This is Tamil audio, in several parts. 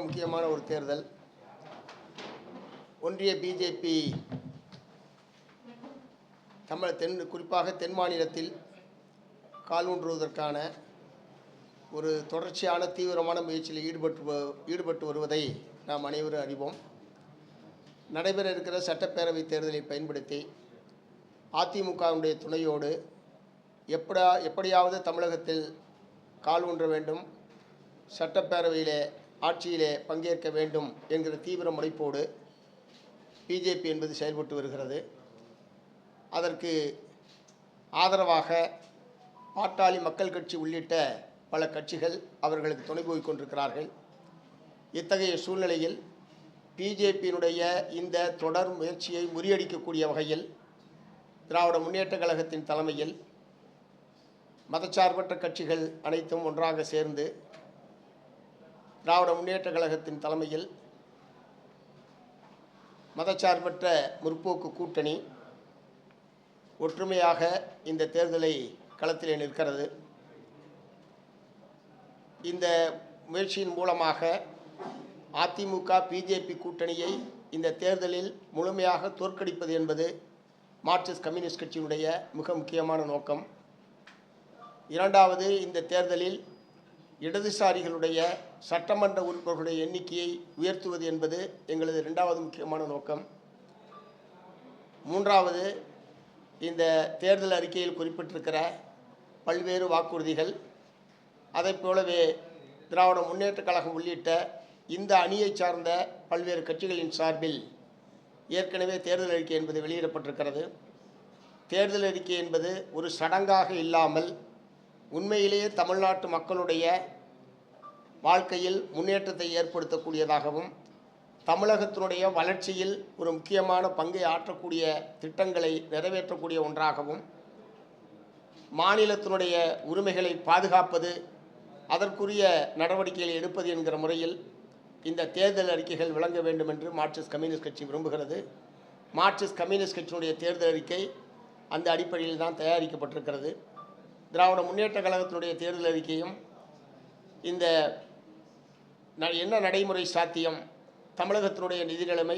முக்கியமான ஒரு தேர்தல். ஒன்றிய பிஜேபி குறிப்பாக தென் மாநிலத்தில் காலூன்றுவதற்கான ஒரு தொடர்ச்சியான தீவிரமான முயற்சியில் ஈடுபட்டு வருவதை நாம் அனைவரும் அறிவோம். நடைபெற இருக்கிற சட்டப்பேரவை தேர்தலை பயன்படுத்தி அதிமுகவுடைய துணையோடு எப்படியாவது தமிழகத்தில் காலூன்ற வேண்டும், சட்டப்பேரவையிலே ஆட்சியிலே பங்கேற்க வேண்டும் என்கிற தீவிர முனைப்போடு பிஜேபி என்பது செயல்பட்டு வருகிறது. அதற்கு ஆதரவாக பாட்டாளி மக்கள் கட்சி உள்ளிட்ட பல கட்சிகள் அவர்களுக்கு துணை போய் கொண்டிருக்கிறார்கள். இத்தகைய சூழ்நிலையில் பிஜேபியினுடைய இந்த தொடர் முயற்சியை முறியடிக்கக்கூடிய வகையில் திராவிட முன்னேற்ற கழகத்தின் தலைமையில் மதச்சார்பற்ற கட்சிகள் அனைத்தும் ஒன்றாக சேர்ந்து திராவிட முன்னேற்ற கழகத்தின் தலைமையில் மதச்சார்பற்ற முற்போக்கு கூட்டணி ஒற்றுமையாக இந்த தேர்தலை களத்திலே நிற்கிறது. இந்த முயற்சியின் மூலமாக அதிமுக பிஜேபி கூட்டணியை இந்த தேர்தலில் முழுமையாக தோற்கடிப்பது என்பது மார்க்சிஸ்ட் கம்யூனிஸ்ட் கட்சியினுடைய மிக முக்கியமான நோக்கம். இரண்டாவது, இந்த தேர்தலில் இடதுசாரிகளுடைய சட்டமன்ற உறுப்பினர்களுடைய எண்ணிக்கையை உயர்த்துவது என்பது எங்களது இரண்டாவது முக்கியமான நோக்கம். மூன்றாவது, இந்த தேர்தல் அறிக்கையில் குறிப்பிட்டிருக்கிற பல்வேறு வாக்குறுதிகள், அதைப் போலவே திராவிட முன்னேற்ற கழகம் உள்ளிட்ட இந்த அணியை சார்ந்த பல்வேறு கட்சிகளின் சார்பில் ஏற்கனவே தேர்தல் அறிக்கை என்பது வெளியிடப்பட்டிருக்கிறது. தேர்தல் அறிக்கை என்பது ஒரு சடங்காக இல்லாமல் உண்மையிலேயே தமிழ்நாட்டு மக்களுடைய வாழ்க்கையில் முன்னேற்றத்தை ஏற்படுத்தக்கூடியதாகவும் தமிழகத்தினுடைய வளர்ச்சியில் ஒரு முக்கியமான பங்கை ஆற்றக்கூடிய திட்டங்களை நிறைவேற்றக்கூடிய ஒன்றாகவும் மாநிலத்தினுடைய உரிமைகளை பாதுகாப்பது, அதற்குரிய நடவடிக்கைகளை எடுப்பது என்கிற முறையில் இந்த தேர்தல் அறிக்கைகள் விளங்க வேண்டும் என்று மார்க்சிஸ்ட் கம்யூனிஸ்ட் கட்சி விரும்புகிறது. மார்க்சிஸ்ட் கம்யூனிஸ்ட் கட்சியினுடைய தேர்தல் அறிக்கை அந்த அடிப்படையில் தான் தயாரிக்கப்பட்டிருக்கிறது. திராவிட முன்னேற்ற கழகத்தினுடைய தேர்தல் அறிக்கையும் இந்த என்ன நடைமுறை சாத்தியம், தமிழகத்தினுடைய நிதி நிலைமை,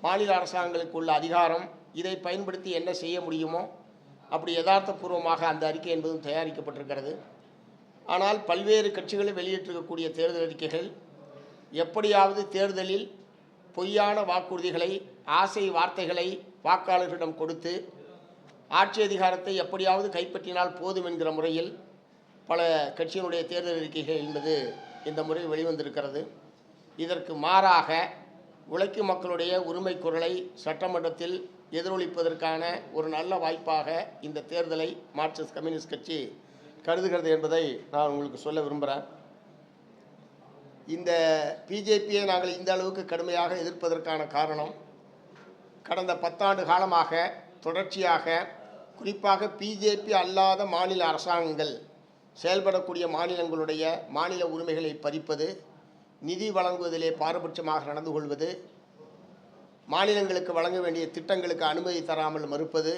மாநில அரசாங்கங்களுக்கு உள்ள அதிகாரம், இதை பயன்படுத்தி என்ன செய்ய முடியுமோ அப்படி யதார்த்தபூர்வமாக அந்த அறிக்கை என்பதும் தயாரிக்கப்பட்டிருக்கிறது. ஆனால் பல்வேறு கட்சிகள் வெளியிட்டிருக்கக்கூடிய தேர்தல் அறிக்கைகள் எப்படியாவது தேர்தலில் பொய்யான வாக்குறுதிகளை, ஆசை வார்த்தைகளை வாக்காளர்களிடம் கொடுத்து ஆட்சி அதிகாரத்தை எப்படியாவது கைப்பற்றினால் போதும் என்கிற முறையில் பல கட்சியினுடைய தேர்தல் அறிக்கைகள் என்பது இந்த முறை வெளிவந்திருக்கிறது. இதற்கு மாறாக உழைக்கும் மக்களுடைய உரிமை குரலை சட்டமன்றத்தில் எதிரொலிப்பதற்கான ஒரு நல்ல வாய்ப்பாக இந்த தேர்தலை மார்க்சிஸ்ட் கம்யூனிஸ்ட் கட்சி கருதுகிறது என்பதை நான் உங்களுக்கு சொல்ல விரும்புகிறேன். இந்த பிஜேபியை நாங்கள் இந்த அளவுக்கு கடுமையாக எதிர்ப்பதற்கான காரணம், கடந்த 10 ஆண்டு காலமாக தொடர்ச்சியாக குறிப்பாக பிஜேபி அல்லாத மாநில அரசாங்கங்கள் செயல்படக்கூடிய மாநிலங்களுடைய மாநில உரிமைகளை பறிப்பது, நிதி வழங்குவதிலே பாரபட்சமாக நடந்து கொள்வது, மாநிலங்களுக்கு வழங்க வேண்டிய திட்டங்களுக்கு அனுமதி தராமல் மறுப்பது,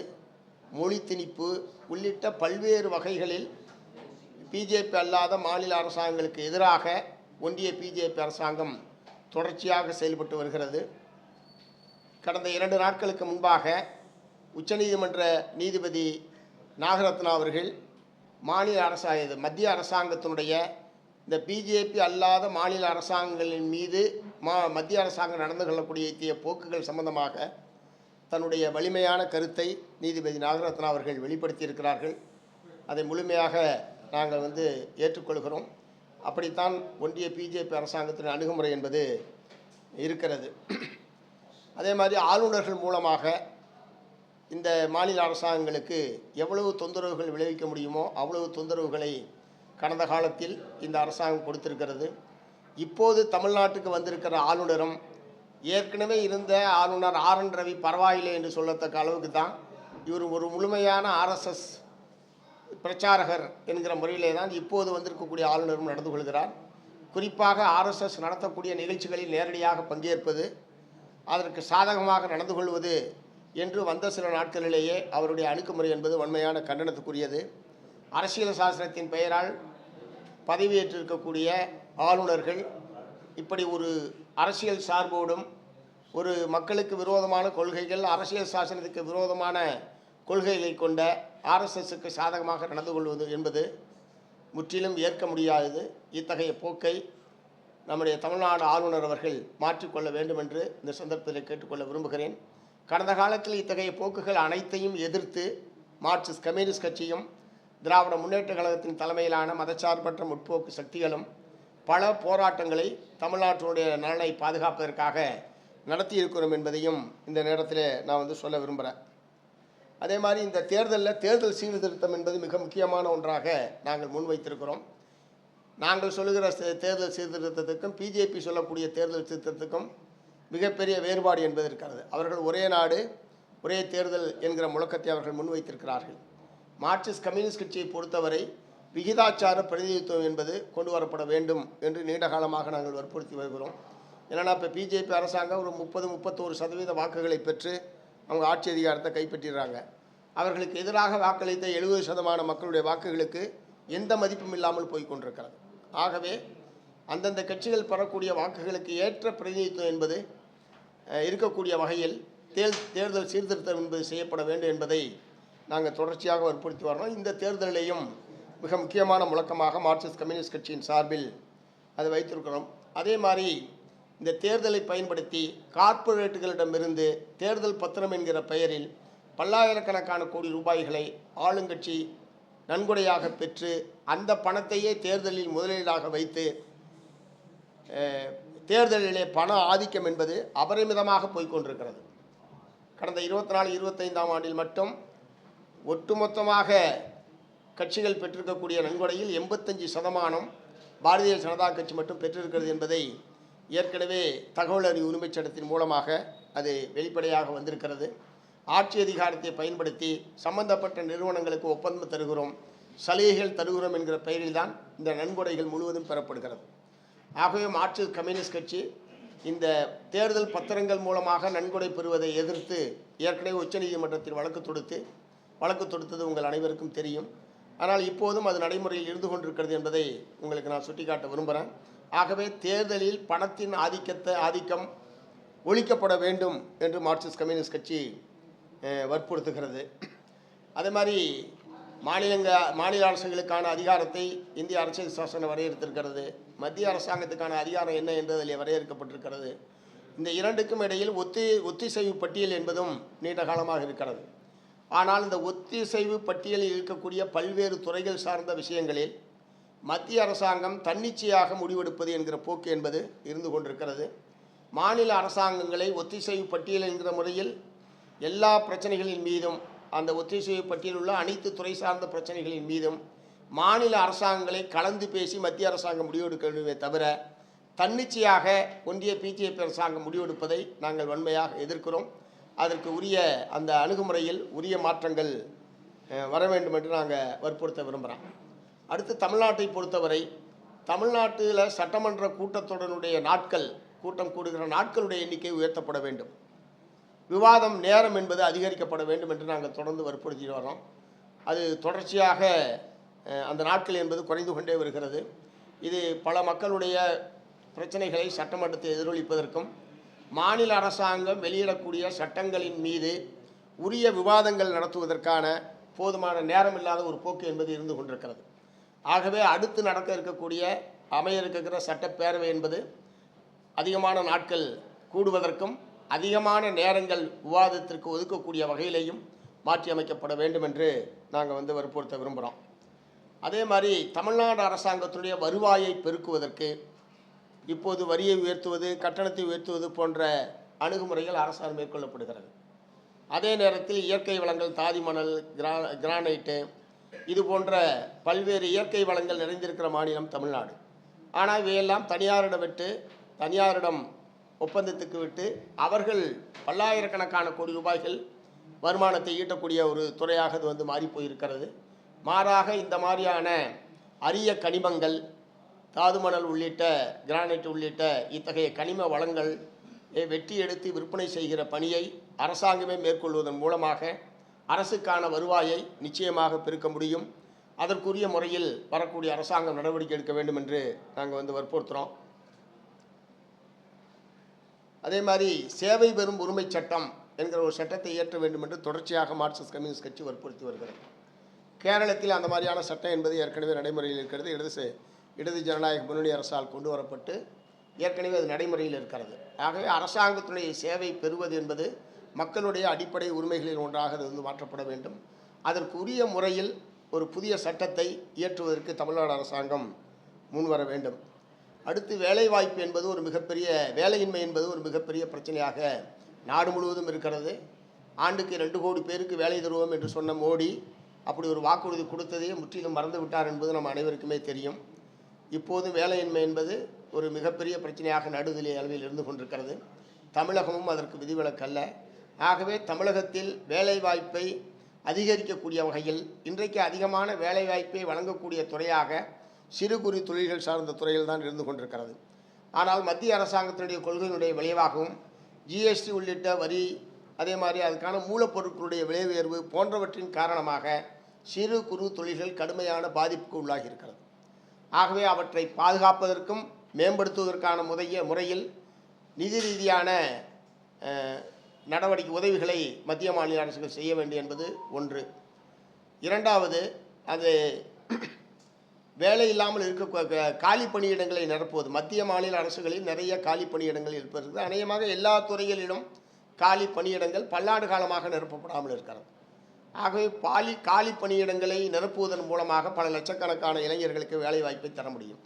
மொழி திணிப்பு உள்ளிட்ட பல்வேறு வகைகளில் பிஜேபி அல்லாத மாநில அரசாங்கங்களுக்கு எதிராக ஒன்றிய பிஜேபி அரசாங்கம் தொடர்ச்சியாக செயல்பட்டு வருகிறது. கடந்த 2 நாட்களுக்கு முன்பாக உச்சநீதிமன்ற நீதிபதி நாகரத்னா அவர்கள் மத்திய அரசாங்கத்தினுடைய இந்த பிஜேபி அல்லாத மாநில அரசாங்கங்களின் மீது மத்திய அரசாங்கம் நடந்து கொள்ளக்கூடிய போக்குகள் சம்பந்தமாக தன்னுடைய வலிமையான கருத்தை நீதிபதி நாகரத்னா அவர்கள் வெளிப்படுத்தியிருக்கிறார்கள். அதை முழுமையாக நாங்கள் ஏற்றுக்கொள்கிறோம். அப்படித்தான் ஒன்றிய பிஜேபி அரசாங்கத்தின் அணுகுமுறை என்பது இருக்கிறது. அதே மாதிரி ஆளுநர்கள் மூலமாக இந்த மாநில அரசாங்கங்களுக்கு எவ்வளவு தொந்தரவுகள் விளைவிக்க முடியுமோ அவ்வளவு தொந்தரவுகளை கடந்த காலத்தில் இந்த அரசாங்கம் கொடுத்திருக்கிறது. இப்போது தமிழ்நாட்டுக்கு வந்திருக்கிற ஆளுநரும் ஏற்கனவே இருந்த ஆளுநர் RN ரவி பரவாயில்லை என்று சொல்லத்தக்க அளவுக்கு தான் இவர் ஒரு முழுமையான RSS பிரச்சாரகர் என்கிற முறையிலே தான் இப்போது வந்திருக்கக்கூடிய ஆளுநரும் நடந்து கொள்கிறார். குறிப்பாக RSS நடத்தக்கூடிய நிகழ்ச்சிகளில் நேரடியாக பங்கேற்பது, அதற்கு சாதகமாக நடந்து கொள்வது என்று வந்த சில நாட்களிலேயே அவருடைய அணுகுமுறை என்பது வன்மையான கண்டனத்துக்குரியது. அரசியல் சாசனத்தின் பெயரால் பதவியேற்றிருக்கக்கூடிய ஆளுநர்கள் இப்படி ஒரு அரசியல் சார்போடும் ஒரு மக்களுக்கு விரோதமான கொள்கைகள், அரசியல் சாசனத்துக்கு விரோதமான கொள்கைகளை கொண்ட ஆர்எஸ்எஸ்க்கு சாதகமாக நடந்து கொள்வது என்பது முற்றிலும் ஏற்க முடியாதது. இத்தகைய போக்கை நம்முடைய தமிழ்நாடு ஆளுநர் அவர்கள் மாற்றிக்கொள்ள வேண்டும் என்று இந்த சந்தர்ப்பத்தில் கேட்டுக்கொள்ள விரும்புகிறேன். கடந்த காலத்தில் இத்தகைய போக்குகள் அனைத்தையும் எதிர்த்து மார்க்சிஸ்ட் கம்யூனிஸ்ட் கட்சியும் திராவிட முன்னேற்ற கழகத்தின் தலைமையிலான மதச்சார்பற்ற முற்போக்கு சக்திகளும் பல போராட்டங்களை தமிழ்நாட்டினுடைய நலனை பாதுகாப்பதற்காக நடத்தியிருக்கிறோம் என்பதையும் இந்த நேரத்தில் நான் சொல்ல விரும்புகிறேன். அதே மாதிரி இந்த தேர்தல் சீர்திருத்தம் என்பது மிக முக்கியமான ஒன்றாக நாங்கள் முன்வைத்திருக்கிறோம். நாங்கள் சொல்லுகிற தேர்தல் சீர்திருத்தத்துக்கும் பிஜேபி சொல்லக்கூடிய தேர்தல் சீர்திருத்தத்துக்கும் மிகப்பெரிய வேறுபாடு என்பது இருக்கிறது. அவர்கள் ஒரே நாடு ஒரே தேர்தல் என்கிற முழக்கத்தை அவர்கள் முன்வைத்திருக்கிறார்கள். மார்க்சிஸ்ட் கம்யூனிஸ்ட் கட்சியை பொறுத்தவரை விகிதாச்சார பிரதிநிதித்துவம் என்பது கொண்டு வரப்பட வேண்டும் என்று நீண்ட காலமாக நாங்கள் வற்புறுத்தி வருகிறோம். ஏன்னா இப்போ பிஜேபி அரசாங்கம் ஒரு 30-31% வாக்குகளை பெற்று அவங்க ஆட்சி அதிகாரத்தை கைப்பற்றிடுறாங்க. அவர்களுக்கு எதிராக வாக்களித்த 70% மக்களுடைய வாக்குகளுக்கு எந்த மதிப்பும் இல்லாமல் போய்கொண்டிருக்கிறது. ஆகவே அந்தந்த கட்சிகள் பெறக்கூடிய வாக்குகளுக்கு ஏற்ற பிரதிநிதித்துவம் என்பது இருக்கக்கூடிய வகையில் தேர்தல் சீர்திருத்தம் என்பது செய்யப்பட வேண்டும் என்பதை நாங்கள் தொடர்ச்சியாக வற்புறுத்தி வரோம். இந்த தேர்தலையும் மிக முக்கியமான முழக்கமாக மார்க்சிஸ்ட் கம்யூனிஸ்ட் கட்சியின் சார்பில் அதை வைத்திருக்கிறோம். அதே மாதிரி இந்த தேர்தலை பயன்படுத்தி கார்ப்பரேட்டுகளிடமிருந்து தேர்தல் பத்திரம் என்கிற பெயரில் பல்லாயிரக்கணக்கான கோடி ரூபாய்களை ஆளுங்கட்சி நன்கொடையாக பெற்று அந்த பணத்தையே தேர்தலில் முதலீடாக வைத்து தேர்தலிலே பண ஆதிக்கம் என்பது அபரிமிதமாக போய்கொண்டிருக்கிறது. கடந்த 24-25 ஆண்டில் மட்டும் ஒட்டுமொத்தமாக கட்சிகள் பெற்றிருக்கக்கூடிய நன்கொடையில் 85% பாரதிய ஜனதா கட்சி மட்டும் பெற்றிருக்கிறது என்பதை ஏற்கனவே தகவல் அறிவு உரிமைச் சட்டத்தின் மூலமாக அது வெளிப்படையாக வந்திருக்கிறது. ஆட்சி அதிகாரத்தை பயன்படுத்தி சம்பந்தப்பட்ட நிறுவனங்களுக்கு ஒப்பந்தம் தருகிறோம், சலுகைகள் தருகிறோம் என்கிற பெயரில் தான் இந்த நன்கொடைகள் முழுவதும் பெறப்படுகிறது. ஆகவே மார்க்சிஸ்ட் கம்யூனிஸ்ட் கட்சி இந்த தேர்தல் பத்திரங்கள் மூலமாக நன்கொடை பெறுவதை எதிர்த்து ஏற்கனவே உச்சநீதிமன்றத்தில் வழக்கு தொடுத்தது உங்கள் அனைவருக்கும் தெரியும். ஆனால் இப்போதும் அது நடைமுறையில் இருந்து கொண்டிருக்கிறது என்பதை உங்களுக்கு நான் சுட்டிக்காட்ட விரும்புகிறேன். ஆகவே தேர்தலில் பணத்தின் ஆதிக்கம் ஒழிக்கப்பட வேண்டும் என்று மார்க்சிஸ்ட் கட்சி வற்புறுத்துகிறது. அதே மாதிரி மாநில அரசுகளுக்கான அதிகாரத்தை இந்திய அரசியல் சாசனம் வரையறுத்திருக்கிறது. மத்திய அரசாங்கத்துக்கான அதிகாரம் என்ன என்று அதில் வரையறுக்கப்பட்டிருக்கிறது. இந்த இரண்டுக்கும் இடையில் ஒத்திசைவு பட்டியல் என்பதும் நீண்ட காலமாக இருக்கிறது. ஆனால் இந்த ஒத்திசைவு பட்டியலில் இருக்கக்கூடிய பல்வேறு துறைகள் சார்ந்த விஷயங்களில் மத்திய அரசாங்கம் தன்னிச்சையாக முடிவெடுப்பது என்கிற போக்கு என்பது இருந்து கொண்டிருக்கிறது. மாநில அரசாங்கங்களை ஒத்திசைவு பட்டியல் என்கிற முறையில் எல்லா பிரச்சனைகளின் மீதும், அந்த ஒத்திசைவு பட்டியலில் உள்ள அனைத்து துறை சார்ந்த பிரச்சனைகளின் மீதும் மாநில அரசாங்கங்களை கலந்து பேசி மத்திய அரசாங்கம் முடிவெடுக்க வேண்டுமே தவிர தன்னிச்சையாக ஒன்றிய பிஜேபி அரசாங்கம் முடிவெடுப்பதை நாங்கள் வன்மையாக எதிர்க்கிறோம். அதற்கு உரிய அந்த அணுகுமுறையில் உரிய மாற்றங்கள் வர வேண்டும் என்று நாங்கள் வற்புறுத்த விரும்புகிறோம். அடுத்து தமிழ்நாட்டை பொறுத்தவரை தமிழ்நாட்டில் சட்டமன்ற கூட்டத்தொடருடைய கூட்டம் கூடுகிற நாட்களுடைய எண்ணிக்கை உயர்த்தப்பட வேண்டும். விவாதம் நேரம் என்பது அதிகரிக்கப்பட வேண்டும் என்று நாங்கள் தொடர்ந்து வற்புறுத்தி வரோம். அது தொடர்ச்சியாக அந்த நாட்கள் என்பது குறைந்து கொண்டே வருகிறது. இது பல மக்களுடைய பிரச்சனைகளை சட்டமன்றத்தை எதிரொலிப்பதற்கும் மாநில அரசாங்கம் வெளியிடக்கூடிய சட்டங்களின் மீது உரிய விவாதங்கள் நடத்துவதற்கான போதுமான நேரம் இல்லாத ஒரு போக்கு என்பது இருந்து கொண்டிருக்கிறது. ஆகவே அடுத்து அமைய இருக்கிற சட்டப்பேரவை என்பது அதிகமான நாட்கள் கூடுவதற்கும் அதிகமான நேரங்கள் விவாதத்திற்கு ஒதுக்கக்கூடிய வகையிலையும் மாற்றி அமைக்கப்பட வேண்டும் என்று நாங்கள் வற்புறுத்த விரும்புகிறோம். அதே மாதிரி தமிழ்நாடு அரசாங்கத்துடைய வருவாயை பெருக்குவதற்கு இப்போது வரியை உயர்த்துவது, கட்டணத்தை உயர்த்துவது போன்ற அணுகுமுறைகள் அரசால் மேற்கொள்ளப்படுகிறது. அதே நேரத்தில் இயற்கை வளங்கள், தாதி மணல், கிரானைட்டு, இது போன்ற பல்வேறு இயற்கை வளங்கள் நிறைந்திருக்கிற மாநிலம் தமிழ்நாடு. ஆனால் இவையெல்லாம் தனியாரிடம் ஒப்பந்தத்துக்கு விட்டு அவர்கள் பல்லாயிரக்கணக்கான கோடி ரூபாய்கள் வருமானத்தை ஈட்டக்கூடிய ஒரு துறையாக அது மாறி போயிருக்கிறது. மாறாக இந்த மாதிரியான அரிய கனிமங்கள், தாது மணல் உள்ளிட்ட கிரானைட் உள்ளிட்ட இத்தகைய கனிம வளங்கள் வெட்டி எடுத்து விற்பனை செய்கிற பணியை அரசாங்கமே மேற்கொள்வதன் மூலமாக அரசுக்கான வருவாயை நிச்சயமாக பெருக்க முடியும். அதற்குரிய முறையில் வரக்கூடிய அரசாங்கம் நடவடிக்கை எடுக்க வேண்டும் என்று நாங்கள் வற்புறுத்துகிறோம். அதே மாதிரி சேவை பெறும் உரிமை சட்டம் என்கிற ஒரு சட்டத்தை இயற்ற வேண்டும் என்று தொடர்ச்சியாக மார்க்சிஸ்ட் கம்யூனிஸ்ட் கட்சி வற்புறுத்தி வருகிறது. கேரளத்தில் அந்த மாதிரியான சட்டம் என்பது ஏற்கனவே நடைமுறையில் இருக்கிறது. இடது ஜனநாயக முன்னணி அரசால் கொண்டு வரப்பட்டு ஏற்கனவே அது நடைமுறையில் இருக்கிறது. ஆகவே அரசாங்கத்தினுடைய சேவை பெறுவது என்பது மக்களுடைய அடிப்படை உரிமைகளில் ஒன்றாக அது மாற்றப்பட வேண்டும். அதற்குரிய முறையில் ஒரு புதிய சட்டத்தை இயற்றுவதற்கு தமிழ்நாடு அரசாங்கம் முன்வர வேண்டும். அடுத்து வேலைவாய்ப்பு என்பது ஒரு மிகப்பெரிய வேலையின்மை என்பது ஒரு மிகப்பெரிய பிரச்சனையாக நாடு முழுவதும் இருக்கிறது. ஆண்டுக்கு 2 கோடி பேருக்கு வேலை தருவோம் என்று சொன்ன மோடி அப்படி ஒரு வாக்குறுதி கொடுத்ததையே முற்றிலும் மறந்து விட்டார் என்பது நம்ம அனைவருக்குமே தெரியும். இப்போதும் வேலையின்மை என்பது ஒரு மிகப்பெரிய பிரச்சனையாக நடுநிலை அளவில் இருந்து கொண்டிருக்கிறது. தமிழகமும் அதற்கு விதிவிலக்கல்ல. ஆகவே தமிழகத்தில் வேலைவாய்ப்பை அதிகரிக்கக்கூடிய வகையில் இன்றைக்கு அதிகமான வேலைவாய்ப்பை வழங்கக்கூடிய துறையாக சிறு குறு தொழில்கள் சார்ந்த துறையில் தான் இருந்து கொண்டிருக்கிறது. ஆனால் மத்திய அரசாங்கத்தினுடைய கொள்கையினுடைய விளைவாகவும் ஜிஎஸ்டி உள்ளிட்ட வரி, அதே மாதிரி அதுக்கான மூலப்பொருட்களுடைய விலை உயர்வு போன்றவற்றின் காரணமாக சிறு குறு தொழில்கள் கடுமையான பாதிப்புக்கு உள்ளாகி இருக்கிறது. ஆகவே அவற்றை பாதுகாப்பதற்கும் மேம்படுத்துவதற்கான முறையில் நிதி ரீதியான நடவடிக்கை உதவிகளை மத்திய மாநில அரசுகள் செய்ய வேண்டும் என்பது ஒன்று. இரண்டாவது, அது வேலை இல்லாமல் இருக்க காலி பணியிடங்களை நிரப்புவது. மத்திய மாநில அரசுகளில் நிறைய காலி பணியிடங்கள் இருப்பது. அநேகமாக எல்லா துறைகளிலும் காலி பணியிடங்கள் பல்லாண்டு காலமாக நிரப்பப்படாமல் இருக்கிறது. ஆகவே காலி பணியிடங்களை நிரப்புவதன் மூலமாக பல லட்சக்கணக்கான இளைஞர்களுக்கு வேலை வாய்ப்பை தர முடியும்.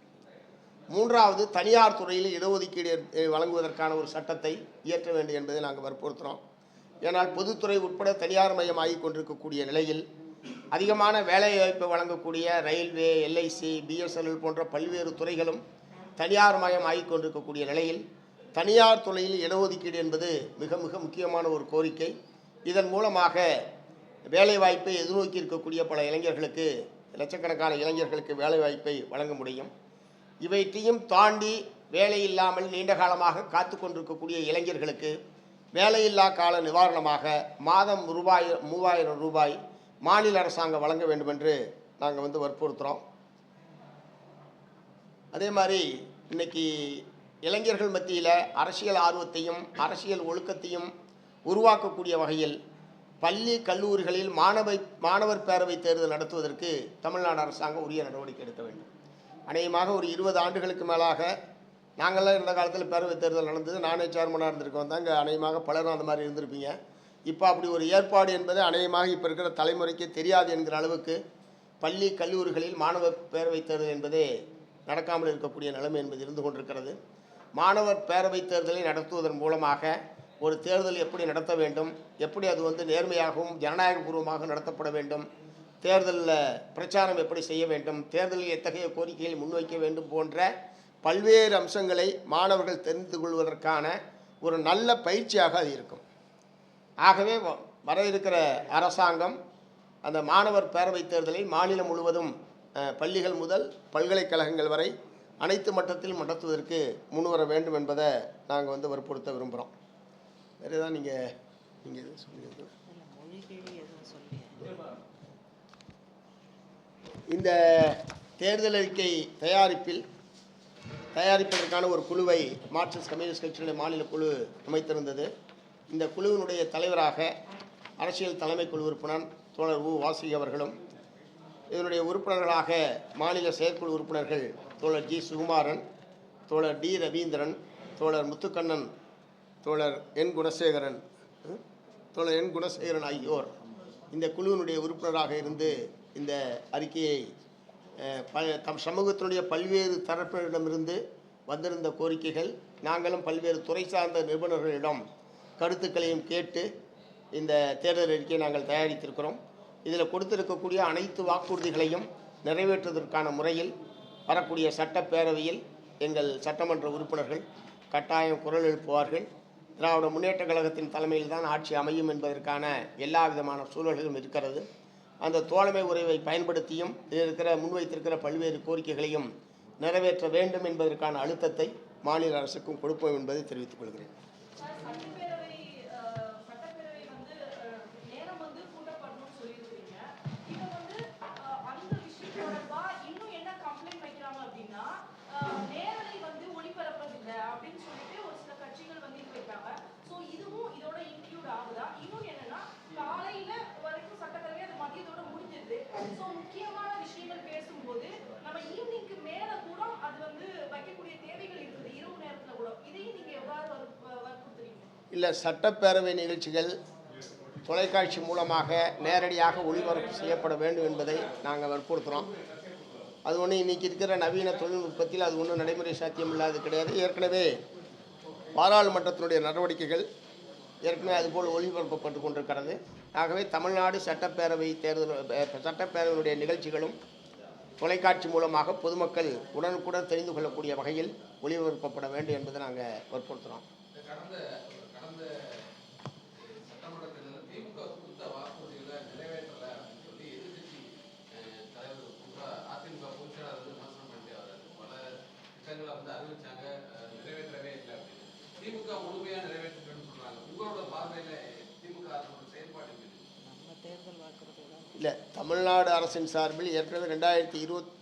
மூன்றாவது, தனியார் துறையில் இடஒதுக்கீடு வழங்குவதற்கான ஒரு சட்டத்தை இயற்ற வேண்டும் என்பதை நாங்கள் வற்புறுத்துகிறோம். ஏன்னால் பொதுத்துறை உட்பட தனியார் மயமாகி கொண்டிருக்கக்கூடிய நிலையில் அதிகமான வேலைவாய்ப்பை வழங்கக்கூடிய ரயில்வே, எல்ஐசி, பிஎஸ்என்எல் போன்ற பல்வேறு துறைகளும் தனியார் மயமாகி கொண்டிருக்கக்கூடிய நிலையில் தனியார் துறையில் இடஒதுக்கீடு என்பது மிக மிக முக்கியமான ஒரு கோரிக்கை. இதன் மூலமாக வேலைவாய்ப்பை எதிர்நோக்கி இருக்கக்கூடிய பல இளைஞர்களுக்கு, லட்சக்கணக்கான இளைஞர்களுக்கு வேலைவாய்ப்பை வழங்க முடியும். இவற்றையும் தாண்டி வேலை இல்லாமல் நீண்ட காலமாக காத்து கொண்டிருக்கக்கூடிய இளைஞர்களுக்கு வேலையில்லா கால நிவாரணமாக மாதம் 3000 ரூபாய் மாநில அரசாங்கம் வழங்க வேண்டும் என்று நாங்கள் வற்புறுத்துகிறோம். அதே மாதிரி இன்னைக்கு இளைஞர்கள் மத்தியில் அரசியல் ஆர்வத்தையும் அரசியல் ஒழுக்கத்தையும் உருவாக்கக்கூடிய வகையில் பள்ளி கல்லூரிகளில் மாணவர் பேரவை தேர்தல் நடத்துவதற்கு தமிழ்நாடு அரசாங்கம் உரிய நடவடிக்கை எடுக்க வேண்டும். அநேகமாக ஒரு 20 ஆண்டுகளுக்கு மேலாக நாங்கள்லாம் இருந்த காலத்தில் பேரவை தேர்தல் நடந்தது. நானே சேர்மனாக இருந்திருக்கோம் தாங்க. அநேகமாக பலரும் அந்த மாதிரி இருந்திருப்பீங்க. இப்போ அப்படி ஒரு ஏற்பாடு என்பது அநேகமாக இப்போ இருக்கிற தலைமுறைக்கு தெரியாது என்கிற அளவுக்கு பள்ளி கல்லூரிகளில் மாணவர் பேரவை தேர்தல் என்பதே நடக்காமல் இருக்கக்கூடிய நிலைமை என்பது இருந்து கொண்டிருக்கிறது. மாணவர் பேரவை தேர்தலை நடத்துவதன் மூலமாக ஒரு தேர்தல் எப்படி நடத்த வேண்டும், எப்படி அது நேர்மையாகவும் ஜனநாயகபூர்வமாக நடத்தப்பட வேண்டும், தேர்தலில் பிரச்சாரம் எப்படி செய்ய வேண்டும், தேர்தலில் எத்தகைய கோரிக்கைகளை முன்வைக்க வேண்டும் போன்ற பல்வேறு அம்சங்களை மாணவர்கள் தெரிந்து கொள்வதற்கான ஒரு நல்ல பயிற்சியாக அது இருக்கும். ஆகவே வர இருக்கிற அரசாங்கம் அந்த மாணவர் பேரவை தேர்தலை மாநிலம் முழுவதும் பள்ளிகள் முதல் பல்கலைக்கழகங்கள் வரை அனைத்து மட்டத்திலும் நடத்துவதற்கு முன்வர வேண்டும் என்பதை நாங்கள் வற்புறுத்த விரும்புகிறோம். வேறு ஏதாவது நீங்கள் சொல்லுங்கள். இந்த தேர்தல் அறிக்கை தயாரிப்பதற்கான ஒரு குழுவை மார்க்சிஸ்ட் கம்யூனிஸ்ட் கட்சியினுடைய மாநில குழு அமைத்திருந்தது. இந்த குழுவினுடைய தலைவராக அரசியல் தலைமை குழு உறுப்பினர் தோழர் வாசுகி அவர்களும், இதனுடைய உறுப்பினர்களாக மாநில செயற்குழு உறுப்பினர்கள் தோழர் ஜி சுகுமாரன், தோழர் டி ரவீந்திரன், தோழர் முத்துக்கண்ணன், தோழர் என் குணசேகரன் ஆகியோர் இந்த குழுவினுடைய உறுப்பினராக இருந்து இந்த அறிக்கையை தம் சமூகத்தினுடைய பல்வேறு தரப்பினரிடமிருந்து வந்திருந்த கோரிக்கைகள், நாங்களும் பல்வேறு துறை சார்ந்த நிபுணர்களிடம் கருத்துக்களையும் கேட்டு இந்த தேர்தல் அறிக்கையை நாங்கள் தயாரித்திருக்கிறோம். இதில் கொடுத்திருக்கக்கூடிய அனைத்து வாக்குறுதிகளையும் நிறைவேற்றுவதற்கான முறையில் வரக்கூடிய சட்டப்பேரவையில் எங்கள் சட்டமன்ற உறுப்பினர்கள் கட்டாயம் குரல் எழுப்புவார்கள். திராவிட முன்னேற்ற கழகத்தின் தலைமையில் தான் ஆட்சி அமையும் என்பதற்கான எல்லா விதமான சூழல்களும் இருக்கிறது. அந்த தோழமை உறவை பயன்படுத்தியும் இதில் முன்வைத்திருக்கிற பல்வேறு கோரிக்கைகளையும் நிறைவேற்ற வேண்டும் என்பதற்கான அழுத்தத்தை மாநில அரசுக்கும் கொடுப்போம் என்பதை தெரிவித்துக் கொள்கிறேன். சோ முக்கியமான விஷயங்கள் பேசும்போது நம்ம ஈவினிங்க்கு மேல கூட அது வந்து வைக்கக்கூடிய தேவைகள் இருக்குது, இரவு நேரத்துல கூட. இதையும் நீங்க எவ்வாறு வற்புறுத்துறீங்க? இல்லை, சட்டப்பேரவை நிகழ்ச்சிகள் தொலைக்காட்சி மூலமாக நேரடியாக ஒளிபரப்பு செய்யப்பட வேண்டும் என்பதை நாங்கள் வற்புறுத்துகிறோம். அது ஒன்று இன்றைக்கி இருக்கிற நவீன தொழில்நுட்பத்தில் அது ஒன்றும் நடைமுறை சாத்தியம் இல்லாது கிடையாது. ஏற்கனவே பாராளுமன்றத்தினுடைய நடவடிக்கைகள் ஏற்கனவே அதுபோல் ஒளிபரப்பப்பட்டு கொண்டிருக்கிறது. ஆகவே தமிழ்நாடு சட்டப்பேரவையினுடைய நிகழ்ச்சிகளும் தொலைக்காட்சி மூலமாக பொதுமக்கள் உடனுக்குடன் தெரிந்து கொள்ளக்கூடிய வகையில் ஒளிபரப்பப்பட வேண்டும் என்பதை நாங்கள் வற்புறுத்துகிறோம். இல்லை, தமிழ்நாடு அரசின் சார்பில் ஏற்கனவே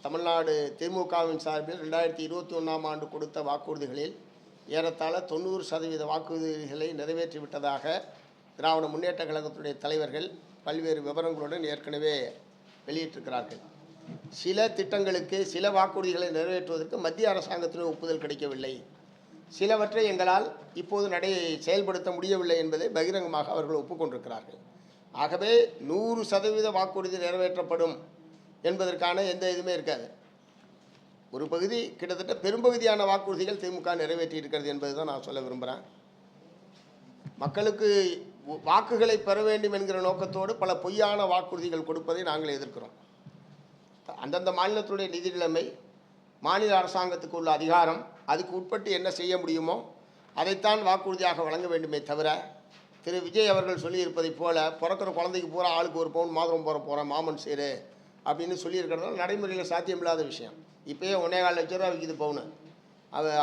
தமிழ்நாடு திமுகவின் சார்பில் 2021ஆம் ஆண்டு கொடுத்த வாக்குறுதிகளில் ஏறத்தாழ 90% வாக்குறுதிகளை நிறைவேற்றிவிட்டதாக திராவிட முன்னேற்ற கழகத்துடைய தலைவர்கள் பல்வேறு விவரங்களுடன் ஏற்கனவே வெளியிட்டிருக்கிறார்கள். சில திட்டங்களுக்கு சில வாக்குறுதிகளை நிறைவேற்றுவதற்கு மத்திய அரசாங்கத்தினுடைய ஒப்புதல் கிடைக்கவில்லை, சிலவற்றை எங்களால் இப்போது செயல்படுத்த முடியவில்லை என்பதை பகிரங்கமாக அவர்கள் ஒப்புக்கொண்டிருக்கிறார்கள். ஆகவே 100% வாக்குறுதி நிறைவேற்றப்படும் என்பதற்கான எந்த இதுவுமே இருக்காது. ஒரு பகுதி, கிட்டத்தட்ட பெரும்பகுதியான வாக்குறுதிகள் திமுக நிறைவேற்றி இருக்கிறது என்பது தான் நான் சொல்ல விரும்புகிறேன். மக்களுக்கு வாக்குகளை பெற வேண்டும் என்கிற நோக்கத்தோடு பல பொய்யான வாக்குறுதிகள் கொடுப்பதை நாங்கள் எதிர்க்கிறோம். அந்தந்த மாநிலத்துடைய நிதி நிலைமை, மாநில அரசாங்கத்துக்கு உள்ள அதிகாரம், அதுக்கு உட்பட்டு என்ன செய்ய முடியுமோ அதைத்தான் வாக்குறுதியாக வழங்க வேண்டுமே தவிர, திரு விஜய் அவர்கள் சொல்லியிருப்பதைப் போல பிறக்கிற குழந்தைக்கு பூரா ஆளுக்கு 1 பவுன் மாதுளம் போகிறேன் மாமன் சேரு அப்படின்னு சொல்லியிருக்கிறதால நடைமுறையில் சாத்தியமில்லாத விஷயம். இப்போயே 1.25 லட்ச ரூபா விற்கிது பவுனு.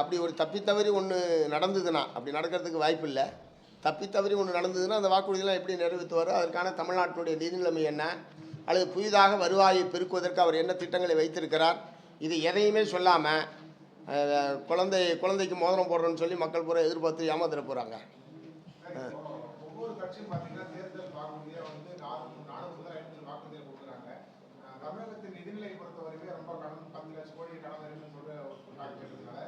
அப்படி ஒரு தப்பித்தவறி ஒன்று நடந்ததுன்னா, அப்படி நடக்கிறதுக்கு வாய்ப்பு இல்லை, தப்பித்தவறி ஒன்று நடந்ததுன்னா அந்த வாக்குறுதியெல்லாம் எப்படி நிறைவேற்றுவார்? அதற்கான தமிழ்நாட்டினுடைய நிதி நிலைமை என்ன, அல்லது புதிதாக வருவாயை பெருக்குவதற்கு அவர் என்ன திட்டங்களை வைத்திருக்கிறார், இது எதையுமே சொல்லாமல் குழந்தைக்கு மோதிரம் போடுறோன்னு சொல்லி மக்கள் பூரா எதிர்பார்த்து ஏமாத்திர போகிறாங்க. ஒவ்வொரு கட்சியும் பார்த்தீங்கன்னா தேர்தல் வாக்குறுதியை வந்து 4 முதல் 5 வாக்குறுதியை கொடுக்குறாங்க. தமிழகத்தின் நிதிநிலை பொறுத்தவரைக்கும் ரொம்ப கடன் 10 லட்சம் கோடி கடன் இருக்குன்னு சொல்ற ஒரு காட்சினால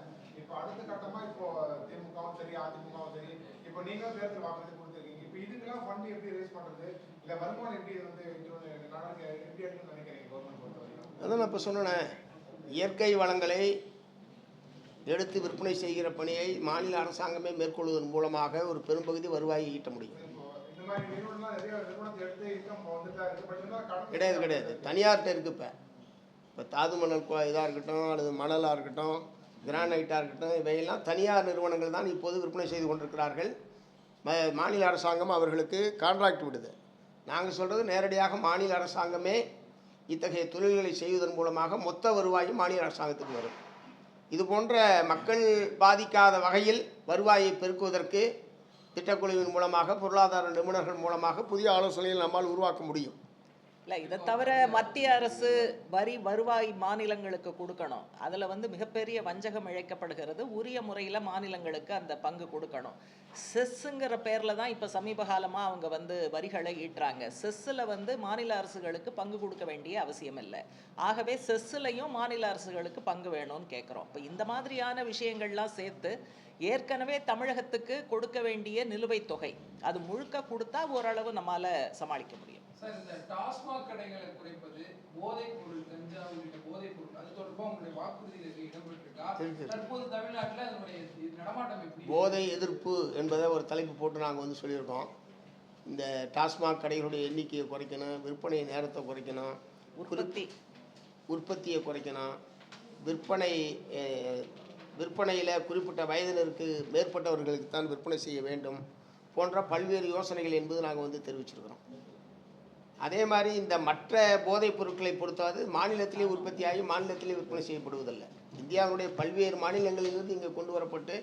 இப்போ அடுத்த கட்டமாக இப்போ திமுகவும் சரி அதிமுகவும் சரி இப்போ நீங்களும் தேர்தல் வாக்குறுதி கொடுத்துருக்கீங்க. இப்போ இதுக்கெல்லாம் ஃபண்ட் எப்படி ரேஸ் பண்ணுறது, இல்லை வருமானம் எப்படி வந்து எப்படி எடுத்துன்னு நினைக்கிறீங்க கவர்மெண்ட் பொறுத்தவரைக்கும்? அதான் நான் இப்போ சொன்னேன், இயற்கை வளங்களை எடுத்து விற்பனை செய்கிற பணியை மாநில அரசாங்கமே மேற்கொள்வதன் மூலமாக ஒரு பெரும்பகுதி வருவாயை ஈட்ட முடியும். கிடையாது, தனியார்கிட்ட இருக்குது. இப்போ தாது மணல் இதாக இருக்கட்டும், அல்லது மணலாக இருக்கட்டும், கிரானைட்டாக இருக்கட்டும், இவையெல்லாம் தனியார் நிறுவனங்கள் தான் இப்போது விற்பனை செய்து கொண்டிருக்கிறார்கள். மாநில அரசாங்கம் அவர்களுக்கு கான்ட்ராக்ட் விடுது. நாங்கள் சொல்கிறது நேரடியாக மாநில அரசாங்கமே இத்தகைய தொழில்களை செய்வதன் மூலமாக மொத்த வருவாயும் மாநில அரசாங்கத்துக்கு வரும். இது போன்ற மக்கள் பாதிக்காத வகையில் வருவாயை பெருக்குவதற்கு திட்டக்குழுவின் மூலமாக, பொருளாதார நிபுணர்கள் மூலமாக புதிய ஆலோசனைகள் நம்மால் உருவாக்க முடியும். இல்லை, இதை தவிர மத்திய அரசு வருவாய் மாநிலங்களுக்கு கொடுக்கணும். அதில் வந்து மிகப்பெரிய வஞ்சகம் இழைக்கப்படுகிறது. உரிய முறையில் மாநிலங்களுக்கு அந்த பங்கு கொடுக்கணும். செஸ்ஸுங்கிற பேரில் தான் இப்போ சமீப காலமாக அவங்க வந்து வரிகளை ஈட்டுறாங்க. செஸ்ஸில் வந்து மாநில அரசுகளுக்கு பங்கு கொடுக்க வேண்டிய அவசியம் இல்லை. ஆகவே செஸ்ஸிலையும் மாநில அரசுகளுக்கு பங்கு வேணும்னு கேட்குறோம். இப்போ இந்த மாதிரியான விஷயங்கள்லாம் சேர்த்து ஏற்கனவே தமிழகத்துக்கு கொடுக்க வேண்டிய நிலுவைத் தொகை அது முழுக்க கொடுத்தா ஓரளவு நம்மால் சமாளிக்க முடியும். சார், இந்த டாஸ்மாக் கடைகளை குறைப்பது, போதைப் பொருள், கஞ்சா உள்ளிட்ட போதைப் பொருள், அது தொடர்பாக உங்களுடைய வாக்குறுதிகளுக்கு இடம்பெற்றிருக்கா? தற்போது தமிழ்நாட்டில் அதனுடைய நடமாட்டம் எப்படி? போதை எதிர்ப்பு என்பதை ஒரு தலைப்பு போட்டு நாங்கள் வந்து சொல்லியிருக்கோம். இந்த டாஸ்மாக் கடைகளுடைய எண்ணிக்கையை குறைக்கணும், விற்பனை நேரத்தை குறைக்கணும், உற்பத்தியை குறைக்கணும், விற்பனையில் குறிப்பிட்ட வயதினருக்கு மேற்பட்டவர்களுக்கு தான் விற்பனை செய்ய வேண்டும் போன்ற பல்வேறு யோசனைகள் என்பது நாங்கள் வந்து தெரிவிச்சிருக்கிறோம். அதே மாதிரி இந்த மற்ற போதைப் பொருட்களை பொறுத்தவரை மாநிலத்திலே உற்பத்தியாகி மாநிலத்திலே விற்பனை செய்யப்படுவதில்லை. இந்தியாவுடைய பல்வேறு மாநிலங்களிலிருந்து இங்கே கொண்டு வரப்பட்டு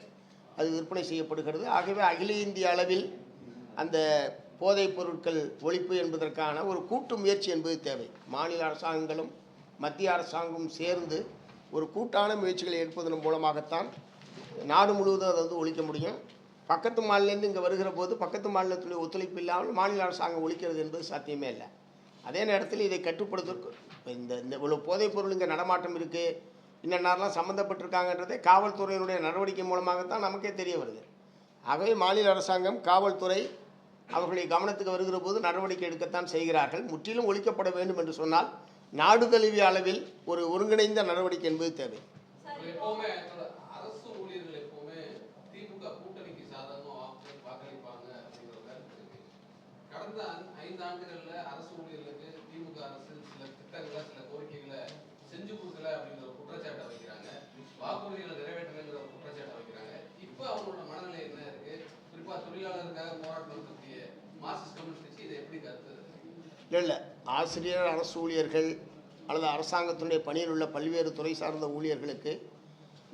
அது விற்பனை செய்யப்படுகிறது. ஆகவே அகில இந்திய அளவில் அந்த போதைப் பொருட்கள் ஒழிப்பு என்பதற்கான ஒரு கூட்டு முயற்சி என்பது தேவை. மாநில அரசாங்கங்களும் மத்திய அரசாங்கமும் சேர்ந்து ஒரு கூட்டான முயற்சிகளை எடுப்பதன் மூலமாகத்தான் நாடு முழுவதும் அதை வந்து ஒழிக்க முடியும். பக்கத்து மாநிலேருந்து இங்கே வருகிற போது பக்கத்து மாநிலத்துடைய ஒத்துழைப்பு இல்லாமல் மாநில அரசாங்கம் ஒழிக்கிறது என்பது சாத்தியமே இல்லை. அதே நேரத்தில் இதை கட்டுப்படுத்துவதற்கு இப்ப இந்த இவ்வளோ போதைப் பொருள் இங்கே நடமாட்டம் இருக்குது, இன்னென்னாரெலாம் சம்மந்தப்பட்டிருக்காங்கன்றதே காவல்துறையினுடைய நடவடிக்கை மூலமாகத்தான் நமக்கே தெரிய வருது. ஆகவே மாநில அரசாங்கம், காவல்துறை அவர்களுடைய கவனத்துக்கு வருகிற போது நடவடிக்கை எடுக்கத்தான் செய்கிறார்கள். முற்றிலும் ஒழிக்கப்பட வேண்டும் என்று சொன்னால் நாடு தழுவிய அளவில் ஒரு ஒருங்கிணைந்த நடவடிக்கை என்பது தேவை. எப்பவுமே அரசு ஊழியர்கள் எப்பவுமே திமுக கூட்டணிக்கு சாதகமா வாக்களிப்பாங்க அப்படிங்கிற கருத்து இருக்கு. கடந்த 5 ஆண்டுகள்ல அரசு ஊழியர்களுக்கு திமுக அரசு சில திட்டங்களை, சில கோரிக்கைகளை செஞ்சு கொடுக்கல அப்படிங்கிற ஒரு குற்றச்சாட்டை வைக்கிறாங்க. வாக்குறுதிகளை நிறைவேற்றலைங்கிற ஒரு குற்றச்சாட்டை வைக்கிறாங்க. இப்ப அவங்களோட மனநிலை என்ன இருக்கு? குறிப்பா தொழிலாளருக்காக போராட்டம் நடத்திய மார்க்சிஸ்ட் கம்யூனிஸ்ட் கட்சி இதை எப்படி கருத்து? இல்லை, ஆசிரியர், அரசு ஊழியர்கள் அல்லது அரசாங்கத்தினுடைய பணியில் உள்ள பல்வேறு துறை சார்ந்த ஊழியர்களுக்கு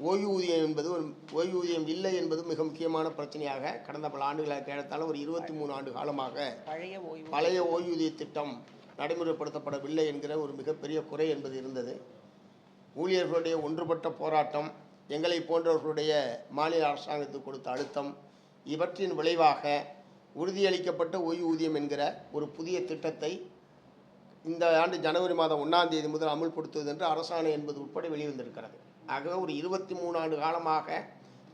ஓய்வூதியம் என்பது ஓய்வூதியம் இல்லை என்பது மிக முக்கியமான பிரச்சனையாக கடந்த பல ஆண்டுகளாக கேட்டாலும் ஒரு 23 ஆண்டு காலமாக பழைய ஓய்வூதிய திட்டம் நடைமுறைப்படுத்தப்படவில்லை என்கிற ஒரு மிகப்பெரிய குறை என்பது இருந்தது. ஊழியர்களுடைய ஒன்றுபட்ட போராட்டம், எங்களை போன்றவர்களுடைய மாநில அரசாங்கத்துக்கு கொடுத்த அழுத்தம், இவற்றின் விளைவாக உறுதியளிக்கப்பட்ட ஓய்வூதியம் என்கிற ஒரு புதிய திட்டத்தை இந்த ஆண்டு ஜனவரி மாதம் 1ஆம் தேதி முதல் அமுல்படுத்துவது என்று அரசாணை என்பது உட்பட வெளிவந்திருக்கிறது. ஆகவே ஒரு 23 ஆண்டு காலமாக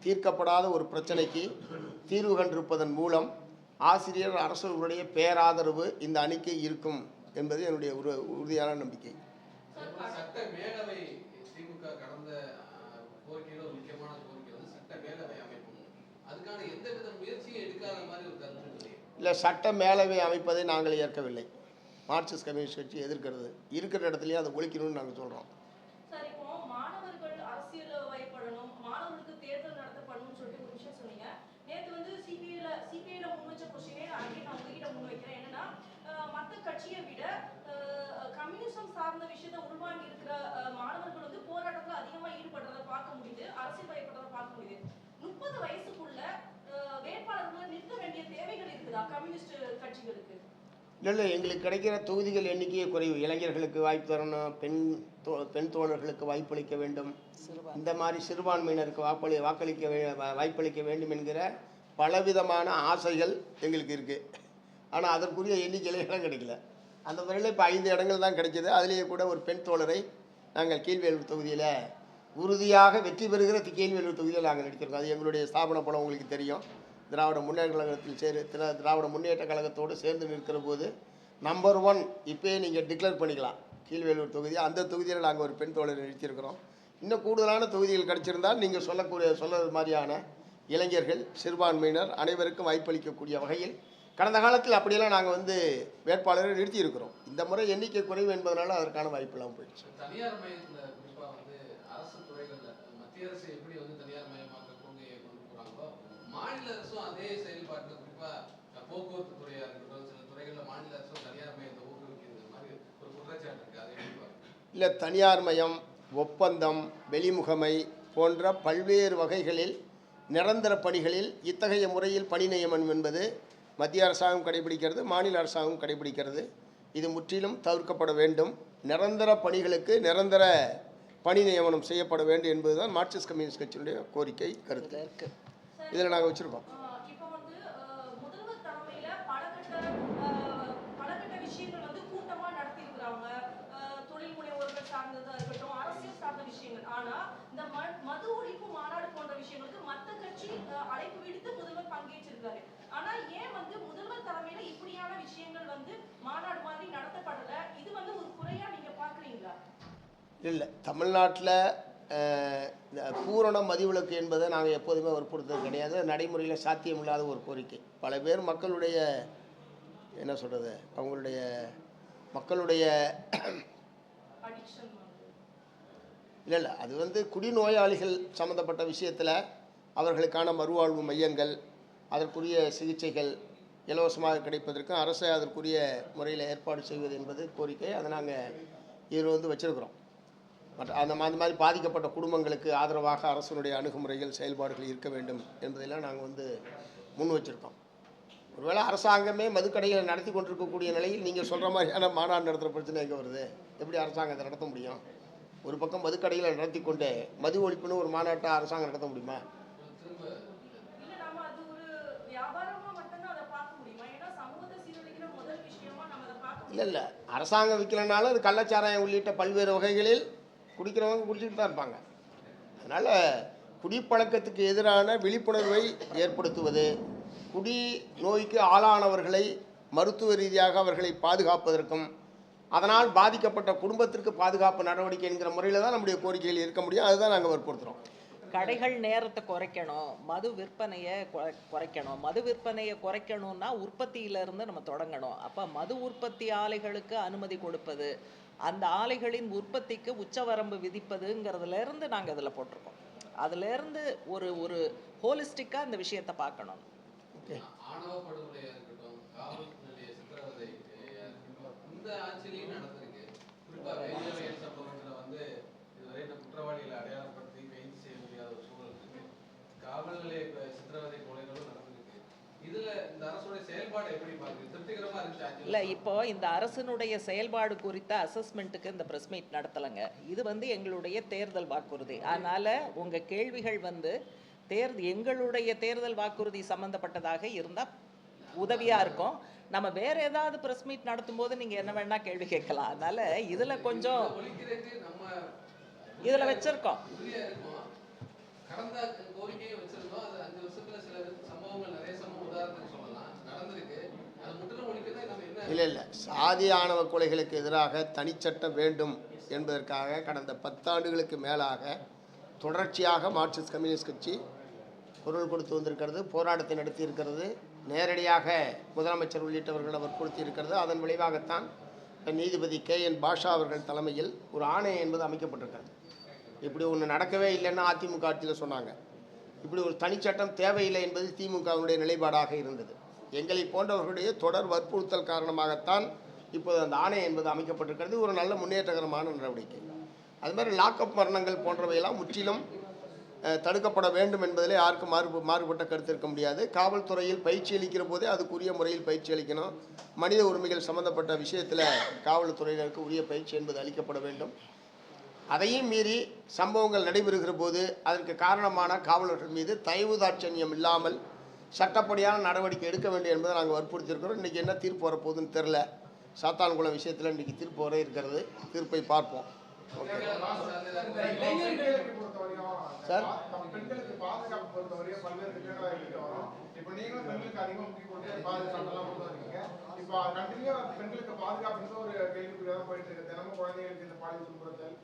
தீர்க்கப்படாத ஒரு பிரச்சனைக்கு தீர்வு கண்டிருப்பதன் மூலம் ஆசிரியர், அரசுடைய பேராதரவு இந்த அணிக்கு இருக்கும் என்பது என்னுடைய ஒரு உறுதியான நம்பிக்கை. சட்ட மேலவை திமுக கடந்த கோரிக்கையில ஒரு முக்கியமான கோரிக்கை வந்து சட்ட மேலவை அமைப்பு. அதுக்கான எந்தவித முயற்சியும் எடுக்காத மாதிரி ஒரு கருத்து இல்லை. சட்ட மேலவை அமைப்பதை நாங்கள் ஏற்கவில்லை. மார்க்சிஸ்ட் கம்யூனிஸ்ட் கட்சி எதிர்க்கிறது. இருக்கிற இடத்துலையே அதை ஒழிக்கணும்னு நாங்கள் சொல்கிறோம். சார், இப்போ மாணவர்கள் அரசியல் வயப்படணும், மாணவர்களுக்கு தேர்தல் நடத்தப்படணும்னு சொல்லிட்டு ஒரு விஷயம் சொன்னீங்க. நேற்று வந்து சிபிஐல முன் வச்ச கொஸ்டினே அங்கே நான் உங்ககிட்ட முன் வைக்கிறேன். என்னன்னா, மற்ற கட்சியை விட கம்யூனிசம் சார்ந்த விஷயத்தை உள்வாங்கி இருக்கிற மாணவர்கள் வந்து போராட்டத்தில் அதிகமாக ஈடுபடுறதை பார்க்க முடியுது, அரசியல் வயப்படுறதை பார்க்க முடியுது. 30 வயசுக்குள்ள வேட்பாளர்களை நிறுத்த வேண்டிய தேவைகள் இருக்குதா கம்யூனிஸ்ட் கட்சிகளுக்கு? இல்லை, எங்களுக்கு கிடைக்கிற தொகுதிகள் எண்ணிக்கையே குறைவு. இளைஞர்களுக்கு வாய்ப்பு தரணும், பெண் தோழர்களுக்கு வாய்ப்பளிக்க வேண்டும், இந்த மாதிரி சிறுபான்மையினருக்கு வாய்ப்பளிக்க வேண்டும் என்கிற பலவிதமான ஆசைகள் எங்களுக்கு இருக்குது. ஆனால் அதற்குரிய எண்ணிக்கையில் இடம் கிடைக்கல. அந்த முறையில் இப்போ 5 இடங்கள் தான் கிடைக்கிது. அதிலேயே கூட ஒரு பெண் தோழரை நாங்கள் கீழ்வேலூர் தொகுதியில் உறுதியாக வெற்றி பெறுகிற கீழ்வேலூர் தொகுதியில் நாங்கள் நடிச்சிருக்கோம். அது எங்களுடைய ஸ்தாபன பலம் உங்களுக்கு தெரியும். திராவிட முன்னேற்ற கழகத்தில் திராவிட முன்னேற்ற கழகத்தோடு சேர்ந்து நிற்கிற போது நம்பர் 1 இப்போயே நீங்கள் டிக்ளேர் பண்ணிக்கலாம். கீழ்வேலூர் தொகுதி, அந்த தொகுதியில் நாங்கள் ஒரு பெண் தோழரை நிறுத்தியிருக்கிறோம். இன்னும் கூடுதலான தொகுதிகள் கிடைச்சிருந்தால் நீங்கள் சொல்கிறது மாதிரியான இளைஞர்கள், சிறுபான்மையினர் அனைவருக்கும் வாய்ப்பளிக்கக்கூடிய வகையில் கடந்த காலத்தில் அப்படியெல்லாம் நாங்கள் வேட்பாளரை நிறுத்தியிருக்கிறோம். இந்த முறை எண்ணிக்கை குறைவு என்பதனால அதற்கான வாய்ப்பு இல்லாமல் போயிடுச்சு. தனியார் மையத்தில் குறிப்பாக அரசு துறைகளில் மத்திய அரசு எப்படி தனியார் மயமாக்க கொள்கையை கொண்டு போகிறாங்களோ, மாநில அரசும் அதே செயல்பாட்டில் குறிப்பாக போக்குவரத்து துறையாக இருக்கட்டும், சில துறைகளில் மாநில அரசும் தனியார் மையத்தை ஊக்குவிக்கிற மாதிரி ஒரு குற்றச்சாட்டு இருக்குது. அதை இல்லை, தனியார் மயம், ஒப்பந்தம், வெளிமுகமை போன்ற பல்வேறு வகைகளில் நிரந்தர பணிகளில் இத்தகைய முறையில் பணி நியமனம் என்பது மத்திய அரசாங்கம் கடைபிடிக்கிறது, மாநில அரசாங்கம் கடைபிடிக்கிறது. இது முற்றிலும் தவிர்க்கப்பட வேண்டும். நிரந்தர பணிகளுக்கு நிரந்தர பணி நியமனம் செய்யப்பட வேண்டும் என்பதுதான் மார்க்சிஸ்ட் கம்யூனிஸ்ட் கட்சியினுடைய கோரிக்கை, கருத்து. இதில் நாங்கள் வச்சுருக்கோம். இப்போ முதல்வர் தலைமையில பலகட்ட விஷயங்கள் கூட்டமாக நடத்தியிருக்கிறாங்க. தொழில் முனைவோர்கள் சார்ந்ததா இருக்கட்டும், அரசியல் சார்ந்த விஷயங்கள். ஆனால் இந்த மது ஒழிப்பு மாநாடு போன்ற விஷயங்களுக்கு மற்ற கட்சி அழைப்பு விடுத்து முதல்வர் பங்கேற்றிருக்காரு. ஆனால் ஏன் முதல்வர் தலைமையில இப்படியான விஷயங்கள் மாநாடு மாதிரி நடத்தப்படல? இது ஒரு குறையா நீங்க பார்க்குறீங்களா? இல்லை, தமிழ்நாட்டில் பூரண மதிவிலக்கு என்பதை நாங்கள் எப்போதுமே வற்புறுத்தது கிடையாது. நடைமுறையில் சாத்தியமில்லாத ஒரு கோரிக்கை. பல பேர் மக்களுடைய என்ன சொல்கிறது, அவங்களுடைய மக்களுடைய இல்லை அது குடிநோயாளிகள் சம்மந்தப்பட்ட விஷயத்தில் அவர்களுக்கான மறுவாழ்வு மையங்கள், அதற்குரிய சிகிச்சைகள் இலவசமாக கிடைப்பதற்கும் அரசு அதற்குரிய முறையில் ஏற்பாடு செய்வது என்பது கோரிக்கை. அதை நாங்கள் இதில் வச்சுருக்கிறோம். அந்த மாதிரி பாதிக்கப்பட்ட குடும்பங்களுக்கு ஆதரவாக அரசினுடைய அணுகுமுறைகள், செயல்பாடுகள் இருக்க வேண்டும் என்பதெல்லாம் நாங்கள் முன் வச்சுருக்கோம். ஒருவேளை அரசாங்கமே மதுக்கடைகளை நடத்தி கொண்டிருக்கக்கூடிய நிலையில் நீங்கள் சொல்கிற மாதிரியான மாநாடு நடத்துகிற பிரச்சனை எங்கே வருது? எப்படி அரசாங்கத்தை நடத்த முடியும்? ஒரு பக்கம் மதுக்கடைகளை நடத்தி கொண்டு மது ஒழிப்புன்னு ஒரு மாநாட்டை அரசாங்கம் நடத்த முடியுமா? இல்லை அரசாங்கம் விற்கலனாலும் அது கள்ளச்சாராயம் உள்ளிட்ட பல்வேறு வகைகளில் குடிக்கிறவங்க குடிச்சிட்டு தான் இருப்பாங்க. அதனால் குடிப்பழக்கத்துக்கு எதிரான விழிப்புணர்வை ஏற்படுத்துவது, குடி நோய்க்கு ஆளானவர்களை மருத்துவ ரீதியாக அவர்களை பாதுகாப்பதற்கும், அதனால் பாதிக்கப்பட்ட குடும்பத்திற்கு பாதுகாப்பு நடவடிக்கை என்கிற முறையில் தான் நம்முடைய கோரிக்கைகள் இருக்க முடியும். அதுதான் நாங்கள் வற்புறுத்துகிறோம். கடைகள் நேரத்தை குறைக்கணும், மது விற்பனையை குறைக்கணும். மது விற்பனையை குறைக்கணும்னா உற்பத்தியிலிருந்து நம்ம தொடங்கணும். அப்போ மது உற்பத்தி ஆலைகளுக்கு அனுமதி கொடுப்பது, அந்த ஆலைகளின் உற்பத்திக்கு உச்சவரம்பு விதிப்பதுங்கிறதுலேருந்து நாங்கள் இதில் போட்டிருக்கோம். அதுலேருந்து ஒரு ஒரு ஹோலிஸ்டிக்காக இந்த விஷயத்தை பார்க்கணும். ஆணவ படுகொலையா இருக்கட்டும், காவல் நிலைய சித்திரவதை இந்த ஆட்சியிலையும் நடந்திருக்கு. குறிப்பா வேதியியல் சம்பவங்களை வந்து இதுவரை இந்த குற்றவாளிகளை அடையாளப்படுத்தி கைது செய்ய முடியாத ஒரு சூழல் இருக்கு. காவல் நிலைய சித்திரவதை கொலைகளும் நடந்திருக்கு. இதுல இந்த அரசுடைய செயல்பாடு எப்படி பாக்குது? திருப்திகரமா இருந்துச்சு? இல்லை, இப்போ இந்த அரசினுடைய செயல்பாடு குறித்த அசஸ்மெண்ட்டுக்கு இந்த ப்ரெஸ் மீட் நடத்தலைங்க. இது வந்து எங்களுடைய தேர்தல் வாக்குறுதி. அதனால் உங்கள் கேள்விகள் வந்து எங்களுடைய தேர்தல் வாக்குறுதி சம்மந்தப்பட்டதாக இருந்தால் உதவியாக இருக்கும். நம்ம வேறு ஏதாவது ப்ரெஸ் மீட் நடத்தும் போது நீங்கள் என்ன வேணால் கேள்வி கேட்கலாம். அதனால் இதில் கொஞ்சம் இதில் வச்சுருக்கோம். கடந்த கோரிக்கையை வச்சிருந்தோம். அது 5 வருஷத்துல சில சம்பவங்கள், நிறைய சம்பவம் உதாரணத்துக்கு சொல்லலாம் நடந்திருக்கு. அது முற்றிலும் ஒழிக்கதான் நம்ம என்ன இல்லை சாதி ஆணவ கொலைகளுக்கு எதிராக தனிச்சட்டம் வேண்டும் என்பதற்காக கடந்த 10 ஆண்டுகளுக்கு மேலாக தொடர்ச்சியாக மார்க்சிஸ்ட் கம்யூனிஸ்ட் கட்சி குரல் கொடுத்து வந்திருக்கிறது, போராட்டத்தை நடத்தி இருக்கிறது, நேரடியாக முதலமைச்சர் உள்ளிட்டவர்களை வற்புறுத்தி இருக்கிறது. அதன் விளைவாகத்தான் நீதிபதி KN பாஷா அவர்கள் தலைமையில் ஒரு ஆணையம் என்பது அமைக்கப்பட்டிருக்கிறது. இப்படி ஒன்று நடக்கவே இல்லைன்னு அதிமுக ஆட்சியில் சொன்னாங்க. இப்படி ஒரு தனிச்சட்டம் தேவையில்லை என்பது திமுகவினுடைய நிலைப்பாடாக இருந்தது. எங்களை போன்றவர்களுடைய தொடர் வற்புறுத்தல் காரணமாகத்தான் இப்போது அந்த ஆணையம் என்பது அமைக்கப்பட்டிருக்கிறது. ஒரு நல்ல முன்னேற்றகரமான நடவடிக்கை. அது மாதிரி லாக்அப் மரணங்கள் போன்றவையெல்லாம் முற்றிலும் தடுக்கப்பட வேண்டும் என்பதில் யாருக்கும் மாறுபட்ட கருத்து இருக்க முடியாது. காவல்துறையில் பயிற்சி அளிக்கிற போதே அதுக்குரிய முறையில் பயிற்சி அளிக்கணும். மனித உரிமைகள் சம்பந்தப்பட்ட விஷயத்தில் காவல்துறையினருக்கு உரிய பயிற்சி என்பது அளிக்கப்பட வேண்டும். அதையும் மீறி சம்பவங்கள் நடைபெறுகிற போது அதற்கு காரணமான காவலர்கள் மீது தயவு தாட்சண்யம் இல்லாமல் சட்டப்படியான நடவடிக்கை எடுக்க வேண்டும் என்பதை நாங்கள் வற்புறுத்தியிருக்கிறோம். இன்றைக்கி என்ன தீர்ப்பு வரப்போகுதுன்னு தெரில. சாத்தான்குளம் விஷயத்தில் இன்றைக்கி தீர்ப்பு வர இருக்கிறது. தீர்ப்பை பார்ப்போம். சார், பெண்களுக்கு பாதுகாப்பு பொறுத்தவரையும் பல்வேறு திட்டங்களை எடுத்து வரோம். இப்போ நீங்களும் பெண்களுக்கு அதிகமாக முக்கியம் கொடுத்து பாதுகாப்பெல்லாம் கொண்டு வரீங்க. இப்போ கண்டினியூ பெண்களுக்கு பாதுகாப்பு ஒரு கேள்விக்குறியாக தான் போயிட்டு இருக்கு. தினமும் குழந்தைகளுக்கு இந்த பாலியல் துன்புறுத்தல்,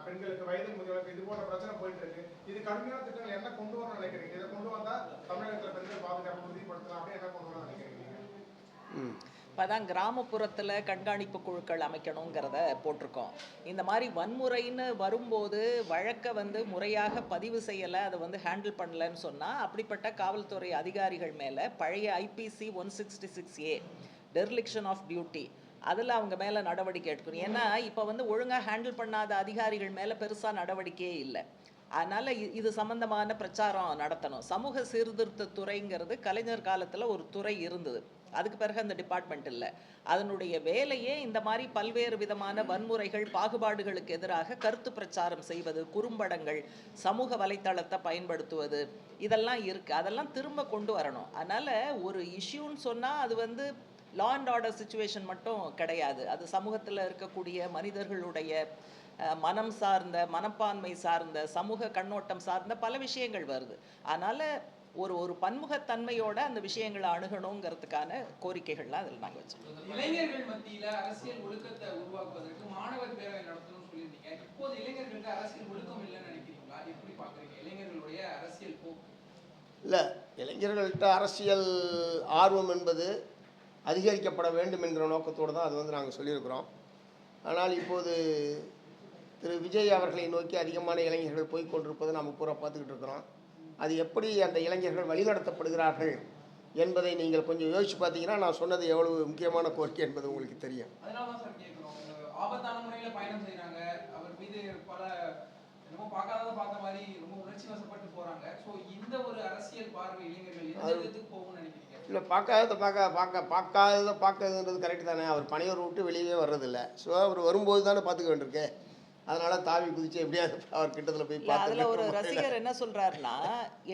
பெண்களுக்கு வயது முதியவர்களுக்கு இது போன்ற பிரச்சனை போயிட்டு இருக்கு. இது கடுமையான திட்டங்கள் என்ன கொண்டு வரணும்னு நினைக்கிறீங்க? இதை கொண்டு வந்தா தமிழகத்தில் பெண்கள் பாதுகாப்பு உறுதிப்படுத்தலாம் அப்படின்னு என்ன கொண்டு வரணும்னு நினைக்கிறீங்க? இப்போ தான் கிராமப்புறத்தில் கண்காணிப்பு குழுக்கள் அமைக்கணுங்கிறத போட்டிருக்கோம். இந்த மாதிரி வன்முறைன்னு வரும்போது வழக்கை வந்து முறையாக பதிவு செய்யலை, அதை வந்து ஹேண்டில் பண்ணலைன்னு சொன்னால் அப்படிப்பட்ட காவல்துறை அதிகாரிகள் மேலே பழைய IPC 166A டெர்லிக்ஷன் ஆஃப் டியூட்டி அதில் அவங்க மேலே நடவடிக்கை எடுக்கணும். ஏன்னா இப்போ வந்து ஒழுங்காக ஹேண்டில் பண்ணாத அதிகாரிகள் மேலே பெருசாக நடவடிக்கையே இல்லை. அதனால் இது சம்பந்தமான பிரச்சாரம் நடத்தணும். சமூக சீர்திருத்த துறைங்கிறது கலைஞர் காலத்தில் ஒரு துறை இருந்தது. அதுக்கு பிறகு அந்த டிபார்ட்மெண்ட் இல்லை. அதனுடைய வேலையே இந்த மாதிரி பல்வேறு விதமான வன்முறைகள், பாகுபாடுகளுக்கு எதிராக கருத்து பிரச்சாரம் செய்வது, குறும்படங்கள், சமூக வலைத்தளத்தை பயன்படுத்துவது, இதெல்லாம் இருக்குது. அதெல்லாம் திரும்ப கொண்டு வரணும். அதனால் ஒரு இஷ்யூன்னு சொன்னால் அது வந்து லா அண்ட் ஆர்டர் சிச்சுவேஷன் மட்டும் கிடையாது. அது சமூகத்தில் இருக்கக்கூடிய மனிதர்களுடைய மனம் சார்ந்த, மனப்பான்மை சார்ந்த, சமூக கண்ணோட்டம் சார்ந்த பல விஷயங்கள் வருது. அதனால் ஒரு பன்முகத்தன்மையோட அந்த விஷயங்களை அணுகணுங்கிறதுக்கான கோரிக்கைகள்லாம் அதில் நாங்கள் வச்சுருக்கோம். இளைஞர்கள் மத்தியில் அரசியல் ஒழுக்கத்தை உருவாக்குவதற்கு மாணவர் பேரவை நடத்தணும்னு சொல்லியிருந்தீங்க. இப்போது இளைஞர்களுக்கு அரசியல் ஒழுக்கம் இல்லைன்னு நினைக்கிறீங்களா? எப்படி பார்க்குறீங்க இளைஞர்களுடைய அரசியல் போக்கு? இல்லை, இளைஞர்கள்ட்ட அரசியல் ஆர்வம் என்பது அதிகரிக்கப்பட வேண்டும் என்கிற நோக்கத்தோடு தான் அது வந்து நாங்கள் சொல்லியிருக்கிறோம். ஆனால் இப்போது திரு விஜய் அவர்களை நோக்கி அதிகமான இளைஞர்கள் போய் கொண்டிருப்பதை நாம் பூரா பார்த்துக்கிட்டு இருக்கிறோம். அது எப்படி அந்த இளைஞர்கள் வழிநடத்தப்படுகிறார்கள் என்பதை நீங்கள் கொஞ்சம் யோசிச்சு பார்த்தீங்கன்னா நான் சொன்னது எவ்வளவு முக்கியமான கோரிக்கை என்பது உங்களுக்கு தெரியும். அதனால தான் சார் கேட்குறோம். ஆபத்தான முறையில் பயணம் செய்கிறாங்க, அவர் மீது பல ரொம்ப பார்த்த மாதிரி ரொம்ப உணர்ச்சி வசப்பட்டு போகிறாங்க. ஸோ இந்த ஒரு அரசியல் பார்வை இளைஞர்கள் எந்த விதத்துக்கு போகும்னு நினைக்கிறீங்க? இல்லை, பார்க்காததை பார்க்கறதுன்றது கரெக்டு தானே. அவர் பணியோர் விட்டு வெளியே வர்றதில்லை. ஸோ அவர் வரும்போது தானே பார்த்துக்க வேண்டியிருக்கு. அதனால் தாவி குதிச்சு எப்படியாவது அவர் கிட்டத்தில் போய் இல்ல, அதுல ஒரு பார்த்து ரசிகர் என்ன சொல்றாருன்னா,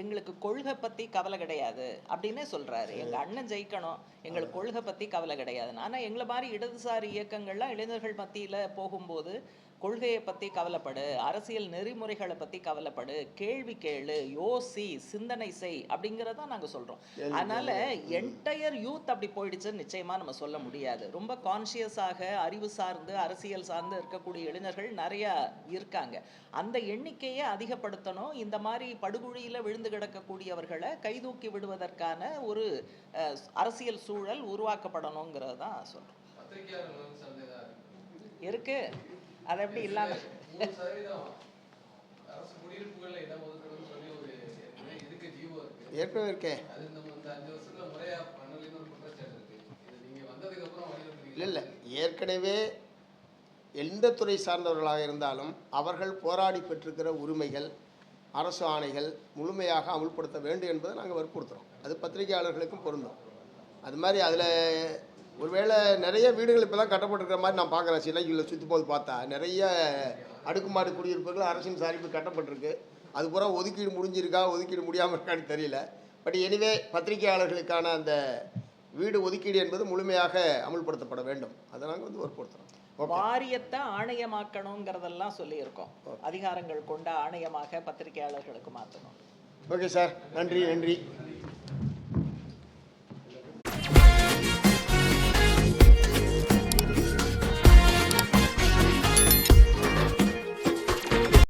எங்களுக்கு கொள்கை பத்தி கவலை கிடையாது அப்படின்னே சொல்றாரு. எங்க அண்ணன் ஜெயிக்கணும், எங்களுக்கு கொள்கை பத்தி கவலை கிடையாதுன்னு. ஆனா எங்களை மாதிரி இடதுசாரி இயக்கங்கள்லாம் இளைஞர்கள் மத்தியில போகும்போது கொள்கையை பத்தி கவலைப்படு, அரசியல் நெறிமுறைகளை பத்தி கவலைப்படு, கேள்வி கேளு, யோசி, சிந்தனை செய் அப்படிங்கிறத நாங்க சொல்றோம். அதனால என்டையர் யூத் அப்படி போயிடுச்சுன்னு நிச்சயமா நம்ம சொல்ல முடியாது. ரொம்ப கான்சியஸாக அறிவு சார்ந்து அரசியல் சார்ந்து இருக்கக்கூடிய இளைஞர்கள் நிறைய இருக்காங்க. அந்த எண்ணிக்கையை அதிகப்படுத்தணும். இந்த மாதிரி படுகுழியில விழுந்து கிடக்கக்கூடியவர்களை கைதூக்கி விடுவதற்கான ஒரு அரசியல் சூழல் உருவாக்கப்படணுங்கிறது தான் சொல்றோம். பத்திரிகையாளர்கள் வந்து சந்தேகம் இருக்கு, அது எப்படி இல்லாம 3% அரசு குடியிருப்புகள்ல இடம் ஒதுக்கணும்னு சொல்லி ஒரு இதுக்கு ஜீவோ இருக்கு. ஏற்கனவே இருக்கேன். அது நம்ம இந்த 5 வருஷத்துல முறையா பண்ணலைன்னு ஒரு குற்றச்சாட்டு இருக்கு. இது நீங்க வந்ததுக்கு அப்புறம் வலியுறுத்துறீங்க. இல்லை ஏற்கனவே எந்த துறை சார்ந்தவர்களாக இருந்தாலும் அவர்கள் போராடி பெற்றிருக்கிற உரிமைகள் அரசு ஆணைகள் முழுமையாக அமுல்படுத்த வேண்டும் என்பதை நாங்கள் வற்புறுத்துகிறோம். அது பத்திரிகையாளர்களுக்கும் பொருந்தும். அது மாதிரி அதில் ஒருவேளை நிறைய வீடுகள் இப்போ தான் கட்டப்பட்டிருக்கிற மாதிரி நான் பார்க்குறேன். சிலைகளில் சுற்றி போது பார்த்தா நிறைய அடுக்குமாடி குடியிருப்புகள் அரசின் சார்பில் கட்டப்பட்டிருக்கு. அது பூரா ஒதுக்கீடு முடிஞ்சிருக்கா ஒதுக்கீடு முடியாமல் இருக்கான்னு தெரியல. பட் எனிவே பத்திரிகையாளர்களுக்கான அந்த வீடு ஒதுக்கீடு என்பது முழுமையாக அமுல்படுத்தப்பட வேண்டும். அதை நாங்கள் வந்து வற்புறுத்துகிறோம். வாரியத்தை ஆணையமாக்கணுங்கிறதெல்லாம் சொல்லியிருக்கோம். அதிகாரங்கள் கொண்ட ஆணையமாக பத்திரிகையாளர்களுக்கு மாற்றணும். ஓகே சார், நன்றி.